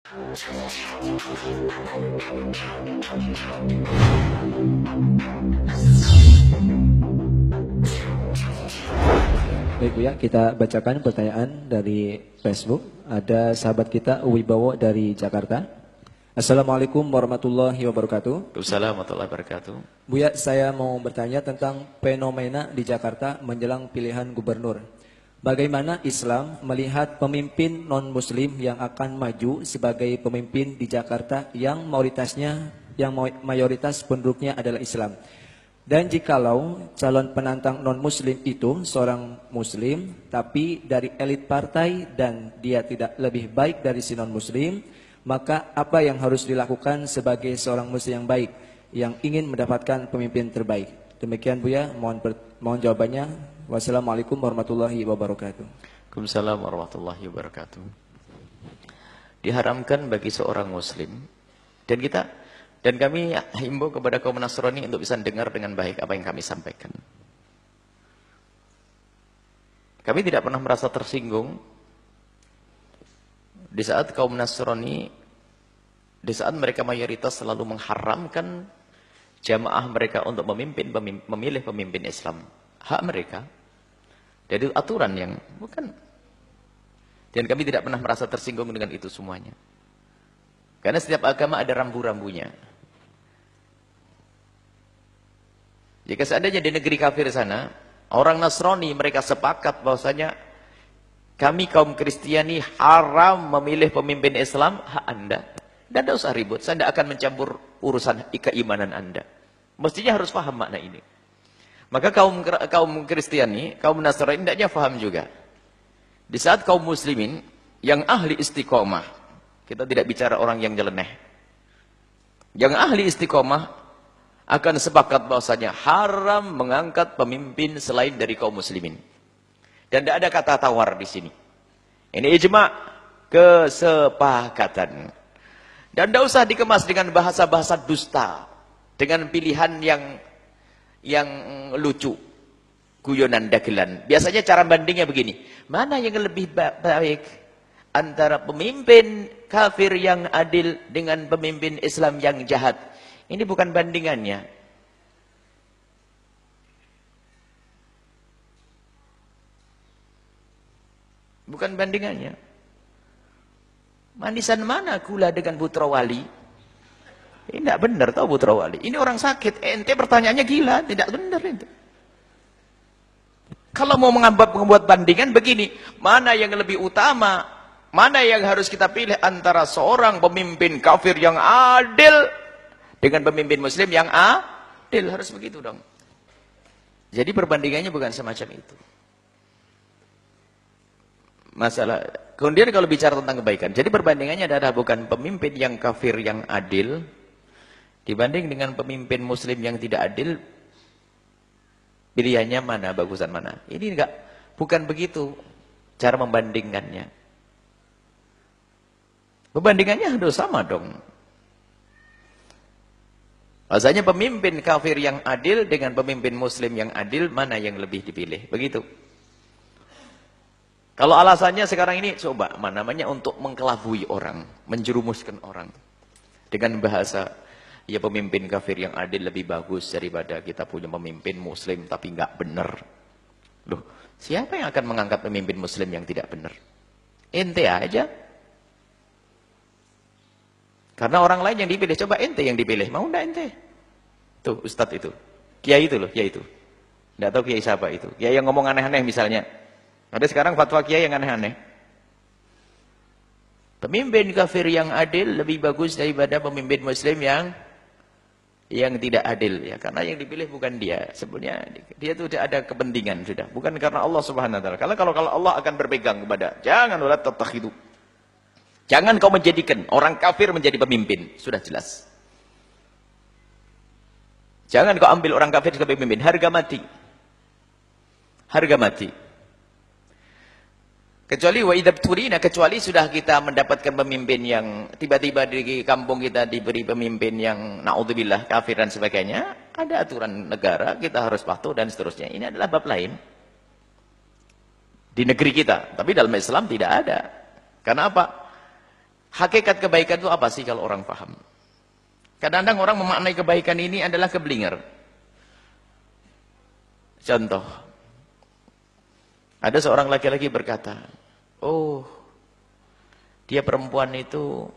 Baik Bu ya, kita bacakan pertanyaan dari Facebook. Ada sahabat kita Wibowo dari Jakarta. Assalamualaikum warahmatullahi wabarakatuh. Waalaikumsalam warahmatullahi wabarakatuh. Bu ya, saya mau bertanya tentang fenomena di Jakarta menjelang pilihan gubernur. Bagaimana Islam melihat pemimpin non-muslim yang akan maju sebagai pemimpin di Jakarta yang mayoritas penduduknya adalah Islam? Dan jikalau calon penantang non-muslim itu seorang muslim tapi dari elit partai dan dia tidak lebih baik dari si non-muslim, maka apa yang harus dilakukan sebagai seorang muslim yang baik yang ingin mendapatkan pemimpin terbaik? Demikian Bu ya, mohon jawabannya. Wassalamualaikum warahmatullahi wabarakatuh. Waalaikumsalam warahmatullahi wabarakatuh. Diharamkan bagi seorang muslim dan kami himbau kepada kaum Nasrani untuk bisa dengar dengan baik apa yang kami sampaikan. Kami tidak pernah merasa tersinggung di saat kaum Nasrani, di saat mereka mayoritas selalu mengharamkan jamaah mereka untuk memilih pemimpin Islam. Hak mereka. Jadi aturan yang bukan. Dan kami tidak pernah merasa tersinggung dengan itu semuanya. Karena setiap agama ada rambu-rambunya. Jika seandainya di negeri kafir sana, orang Nasrani mereka sepakat bahwasanya kami kaum Kristiani haram memilih pemimpin Islam, hak Anda. Dan tidak usah ribut, saya tidak akan mencampur urusan keimanan Anda. Mestinya harus paham makna ini. Maka kaum Kristiani, kaum Nasrani hendaknya paham juga. Di saat kaum muslimin yang ahli istiqomah, kita tidak bicara orang yang nyeleneh. Yang ahli istiqomah akan sepakat bahwasanya haram mengangkat pemimpin selain dari kaum muslimin. Dan tidak ada kata tawar di sini. Ini ijma' kesepakatan. Dan tidak usah dikemas dengan bahasa-bahasa dusta, dengan pilihan yang lucu, guyonan dagelan. Biasanya cara bandingnya begini, mana yang lebih baik antara pemimpin kafir yang adil dengan pemimpin Islam yang jahat? Ini bukan bandingannya. Bukan bandingannya. Manisan mana gula dengan putra wali? Ini tidak benar tahu putra wali. Ini orang sakit. Ente pertanyaannya gila. Tidak benar itu. Kalau mau membuat bandingan begini. Mana yang lebih utama? Mana yang harus kita pilih antara seorang pemimpin kafir yang adil dengan pemimpin muslim yang adil? Harus begitu dong. Jadi perbandingannya bukan semacam itu. Masalah. Kemudian kalau bicara tentang kebaikan. Jadi perbandingannya adalah bukan pemimpin yang kafir yang adil dibanding dengan pemimpin muslim yang tidak adil, pilihannya mana, bagusan mana. Ini bukan begitu cara membandingkannya. Pembandingannya harus sama dong. Rasanya pemimpin kafir yang adil dengan pemimpin muslim yang adil, mana yang lebih dipilih. Begitu. Kalau alasannya sekarang ini, coba namanya untuk mengkelabui orang, menjerumuskan orang. Dengan bahasa, ya pemimpin kafir yang adil lebih bagus daripada kita punya pemimpin muslim tapi nggak benar. Loh, siapa yang akan mengangkat pemimpin muslim yang tidak benar? Ente aja. Karena orang lain yang dipilih, coba ente yang dipilih, mau enggak ente? Tuh, ustadz itu. Kiai itu loh, kiai itu. Enggak tahu kiai siapa itu. Kiai yang ngomong aneh-aneh misalnya. Ada sekarang fatwa kiai yang aneh-aneh. Pemimpin kafir yang adil lebih bagus daripada pemimpin muslim yang tidak adil, ya, karena yang dipilih bukan dia. Sebenarnya dia itu ada kepentingan sudah, bukan karena Allah Subhanahu wa taala. Kalau Allah akan berpegang kepada jangan wala tatakhidu. Jangan kau menjadikan orang kafir menjadi pemimpin, sudah jelas. Jangan kau ambil orang kafir sebagai pemimpin, harga mati. Harga mati. Kecuali wa idzabtulina, kecuali sudah kita mendapatkan pemimpin yang tiba-tiba di kampung kita diberi pemimpin yang naudzubillah kafir dan sebagainya, ada aturan negara kita harus patuh dan seterusnya. Ini adalah bab lain di negeri kita, tapi dalam Islam tidak ada. Karena apa? Hakikat kebaikan itu apa sih kalau orang paham? Kadang-kadang orang memaknai kebaikan ini adalah keblinger. Contoh, ada seorang laki-laki berkata, oh, dia perempuan itu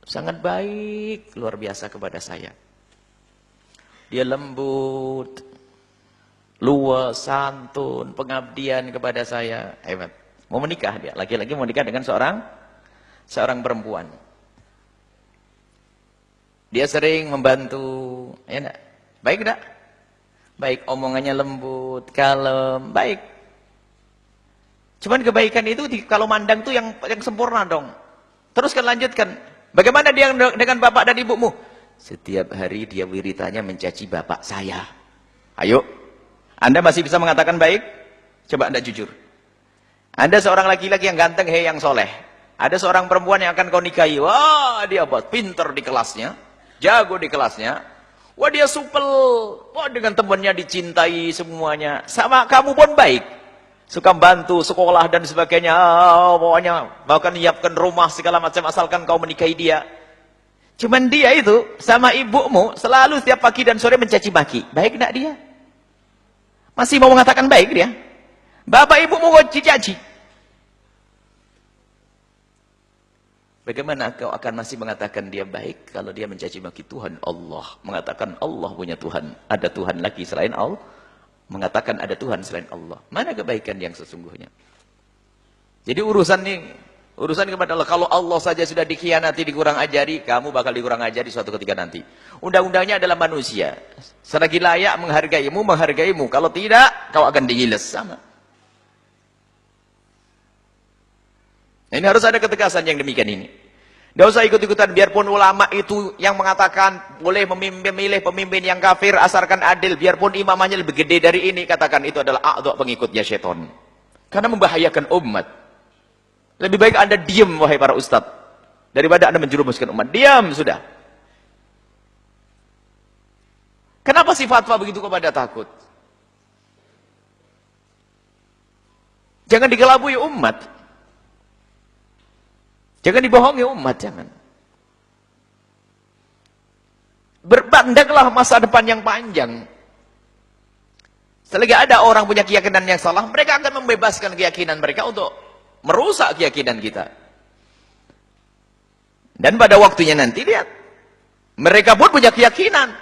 sangat baik, luar biasa kepada saya. Dia lembut, luas, santun, pengabdian kepada saya, hebat. Mau menikah dia, laki-laki mau menikah dengan seorang perempuan. Dia sering membantu, ya enggak? Baik enggak? Baik, omongannya lembut, kalem, baik. Cuman kebaikan itu kalau mandang tuh yang sempurna dong. Teruskan lanjutkan. Bagaimana dia dengan bapak dan ibumu? Setiap hari dia wiritanya mencaci bapak saya. Ayo, Anda masih bisa mengatakan baik? Coba Anda jujur. Anda seorang laki-laki yang ganteng, yang soleh. Ada seorang perempuan yang akan kau nikahi. Wah, dia pinter di kelasnya, jago di kelasnya. Wah, dia supel. Wah, dengan temannya dicintai semuanya. Sama kamu pun baik. Suka bantu sekolah dan sebagainya. Oh, pokoknya bahkan nyiapkan rumah segala macam asalkan kau menikahi dia. Cuman dia itu sama ibumu selalu setiap pagi dan sore mencaci maki. Baik enggak dia? Masih mau mengatakan baik dia? Bapak ibumu kau caci. Bagaimana kau akan masih mengatakan dia baik kalau dia mencaci maki Tuhan Allah, mengatakan Allah punya Tuhan, ada Tuhan lagi selain Allah, mengatakan ada Tuhan selain Allah. Mana kebaikan yang sesungguhnya? Jadi urusan kepada Allah. Kalau Allah saja sudah dikhianati, dikurang ajari, kamu bakal dikurang ajari suatu ketika nanti. Undang-undangnya adalah manusia. Selagi layak menghargaimu. Kalau tidak, kau akan digiles sama. Ini harus ada ketegasan yang demikian ini. Tidak usah ikut-ikutan, biarpun ulama itu yang mengatakan boleh memilih pemimpin yang kafir asalkan adil, biarpun imamahnya lebih gede dari ini, katakan itu adalah a'dha pengikutnya syaitan. Karena membahayakan umat. Lebih baik Anda diam, wahai para ustadz, daripada Anda menjerumuskan umat. Diam sudah. Kenapa si fatwa begitu kepada takut? Jangan digelabui umat. Jangan dibohongi umat, jangan. Berpandanglah masa depan yang panjang. Selagi ada orang punya keyakinan yang salah, mereka akan membebaskan keyakinan mereka untuk merusak keyakinan kita. Dan pada waktunya nanti, lihat. Mereka pun punya keyakinan.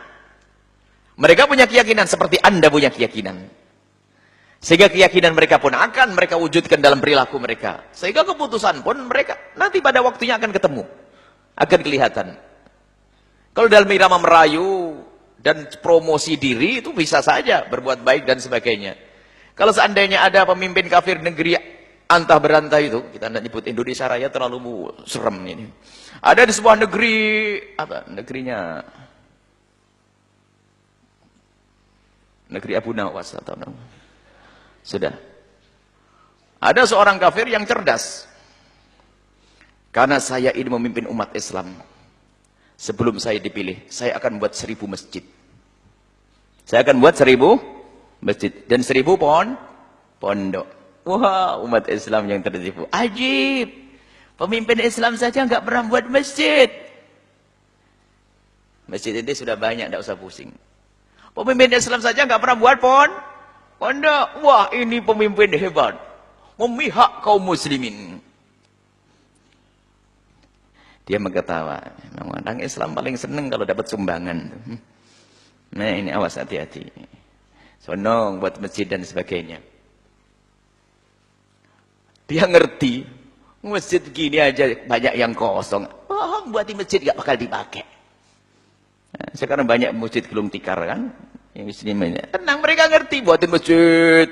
Mereka punya keyakinan seperti Anda punya keyakinan. Sehingga keyakinan mereka pun akan mereka wujudkan dalam perilaku mereka. Sehingga keputusan pun mereka nanti pada waktunya akan ketemu. Akan kelihatan. Kalau dalam irama merayu dan promosi diri itu bisa saja berbuat baik dan sebagainya. Kalau seandainya ada pemimpin kafir negeri antah berantah itu, kita tidak nyebut Indonesia Raya terlalu serem ini. Ada di sebuah negeri, apa negerinya? Negeri Abu Nawas atau nama. Sudah. Ada seorang kafir yang cerdas. Karena saya ini memimpin umat Islam. Sebelum saya dipilih, saya akan buat 1000 masjid. Saya akan buat 1000 masjid. Dan 1000 pondok. Wah, umat Islam yang tertipu. Ajib. Pemimpin Islam saja nggak pernah buat masjid. Masjid ini sudah banyak, tidak usah pusing. Pemimpin Islam saja nggak pernah buat pondok. Wah, ini pemimpin hebat. Memihak kaum muslimin. Dia mengetawa. Memang orang Islam paling senang kalau dapat sumbangan. Nah, ini awas hati-hati. Sonong buat masjid dan sebagainya. Dia ngerti. Masjid gini aja banyak yang kosong. Wah, buatin masjid gak bakal dipakai. Nah, sekarang banyak masjid gulung tikar kan. Yang muslimnya. Tenang, mereka ngerti buatin masjid.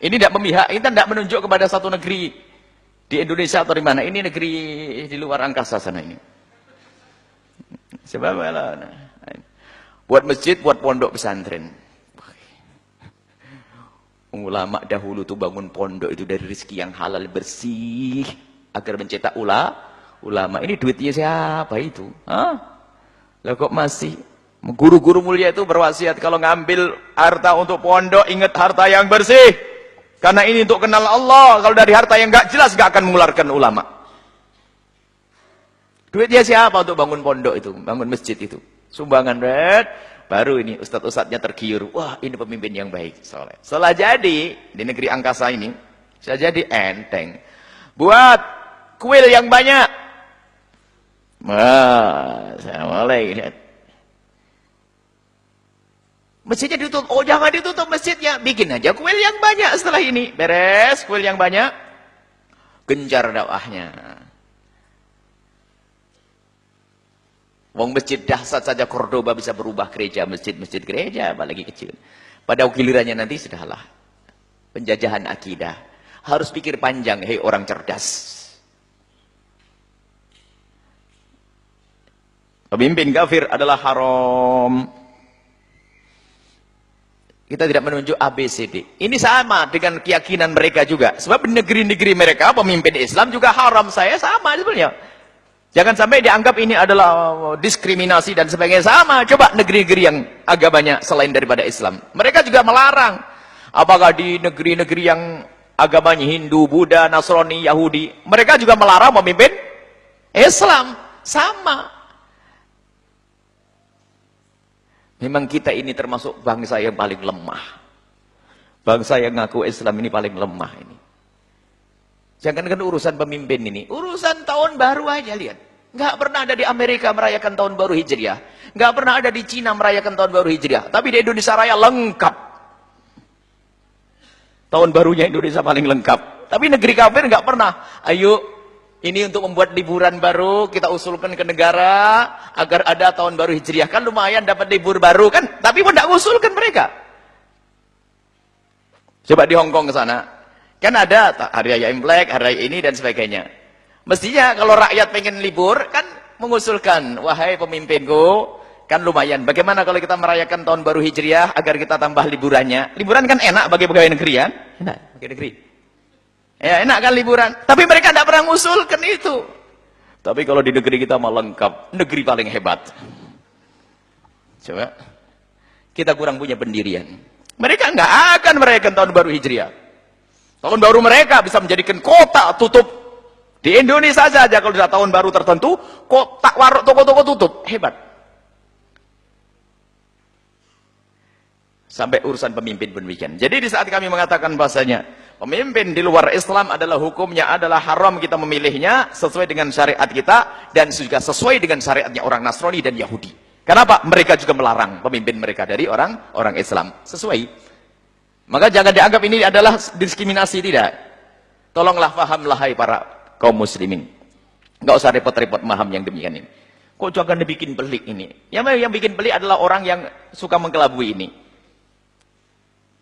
Ini tidak memihak, kita tidak menunjuk kepada satu negeri di Indonesia atau di mana. Ini negeri di luar angkasa sana ini. Sebab buat masjid, buat pondok pesantren. Ulama dahulu tuh bangun pondok itu dari rezeki yang halal bersih agar mencetak ulama. Ini duitnya siapa itu? Hah? Lah kok masih? Guru-guru mulia itu berwasiat kalau ngambil harta untuk pondok, ingat harta yang bersih. Karena ini untuk kenal Allah. Kalau dari harta yang gak jelas gak akan mengeluarkan ulama. Duitnya siapa untuk bangun pondok itu, bangun masjid itu? Sumbangan, baru ini ustadz-ustadznya tergiur. Wah, ini pemimpin yang baik, soleh. Setelah jadi di negeri angkasa ini, saya jadi enteng. Buat kuil yang banyak. Wah, saya mulai lihat. Masjidnya ditutup. Oh, jangan ditutup masjidnya. Bikin aja kuil yang banyak setelah ini. Beres, kuil yang banyak. Gencar dakwahnya. Wong masjid dahsyat saja Cordoba bisa berubah gereja, masjid gereja, apalagi kecil. Pada gilirannya nanti sudahlah. Penjajahan akidah. Harus pikir panjang, hei orang cerdas. Pemimpin kafir adalah haram. Kita tidak menunjuk ABCD. Ini sama dengan keyakinan mereka juga. Sebab negeri-negeri mereka, pemimpin Islam juga haram. Saya sama sebenarnya. Jangan sampai dianggap ini adalah diskriminasi dan sebagainya. Sama. Coba negeri-negeri yang agamanya selain daripada Islam. Mereka juga melarang. Apakah di negeri-negeri yang agamanya Hindu, Buddha, Nasrani, Yahudi. Mereka juga melarang pemimpin Islam. Sama. Memang kita ini termasuk bangsa yang paling lemah. Bangsa yang ngaku Islam ini paling lemah ini. Jangankan urusan pemimpin ini. Urusan tahun baru aja lihat. Nggak pernah ada di Amerika merayakan tahun baru Hijriah. Nggak pernah ada di Cina merayakan tahun baru Hijriah. Tapi di Indonesia Raya lengkap. Tahun barunya Indonesia paling lengkap. Tapi negeri kafir nggak pernah. Ayo. Ini untuk membuat liburan baru, kita usulkan ke negara, agar ada tahun baru Hijriah. Kan lumayan dapat libur baru kan, tapi pun tidak usulkan mereka. Coba di Hong Kong ke sana, kan ada hari raya Imlek, hari raya ini dan sebagainya. Mestinya kalau rakyat pengen libur, kan mengusulkan, wahai pemimpinku, kan lumayan. Bagaimana kalau kita merayakan tahun baru Hijriah, agar kita tambah liburannya. Liburan kan enak bagi pegawai negeri kan? Enak, bagi negeri. Ya enak kan liburan, tapi mereka tidak pernah mengusulkan itu. Tapi kalau di negeri kita mah lengkap, negeri paling hebat. Coba, kita kurang punya pendirian. Mereka nggak akan merayakan tahun baru Hijriah. Tahun baru mereka bisa menjadikan kota tutup. Di Indonesia saja kalau sudah tahun baru tertentu, kota warung toko-toko tutup, hebat. Sampai urusan pemimpin demikian. Jadi di saat kami mengatakan bahasanya, pemimpin di luar Islam adalah hukumnya adalah haram kita memilihnya sesuai dengan syariat kita dan juga sesuai dengan syariatnya orang Nasrani dan Yahudi. Kenapa? Mereka juga melarang pemimpin mereka dari orang Islam. Sesuai. Maka jangan dianggap ini adalah diskriminasi, tidak. Tolonglah fahamlah hai para kaum muslimin. Enggak usah repot-repot memaham yang demikian ini. Kok jangan dibikin pelik ini? Yang bikin pelik adalah orang yang suka mengkelabui ini.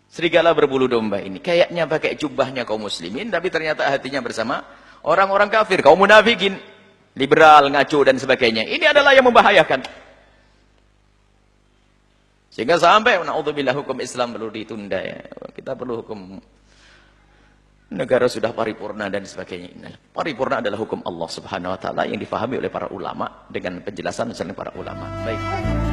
Serigala berbulu domba ini. Kayaknya pakai jubahnya kaum muslimin, tapi ternyata hatinya bersama orang-orang kafir, kaum munafikin, liberal, ngaco, dan sebagainya. Ini adalah yang membahayakan. Sehingga sampai, na'udzubillah, hukum Islam perlu ditunda ya. Kita perlu hukum negara sudah paripurna dan sebagainya. Paripurna adalah hukum Allah Subhanahu wa taala yang difahami oleh para ulama dengan penjelasan para ulama. Baik.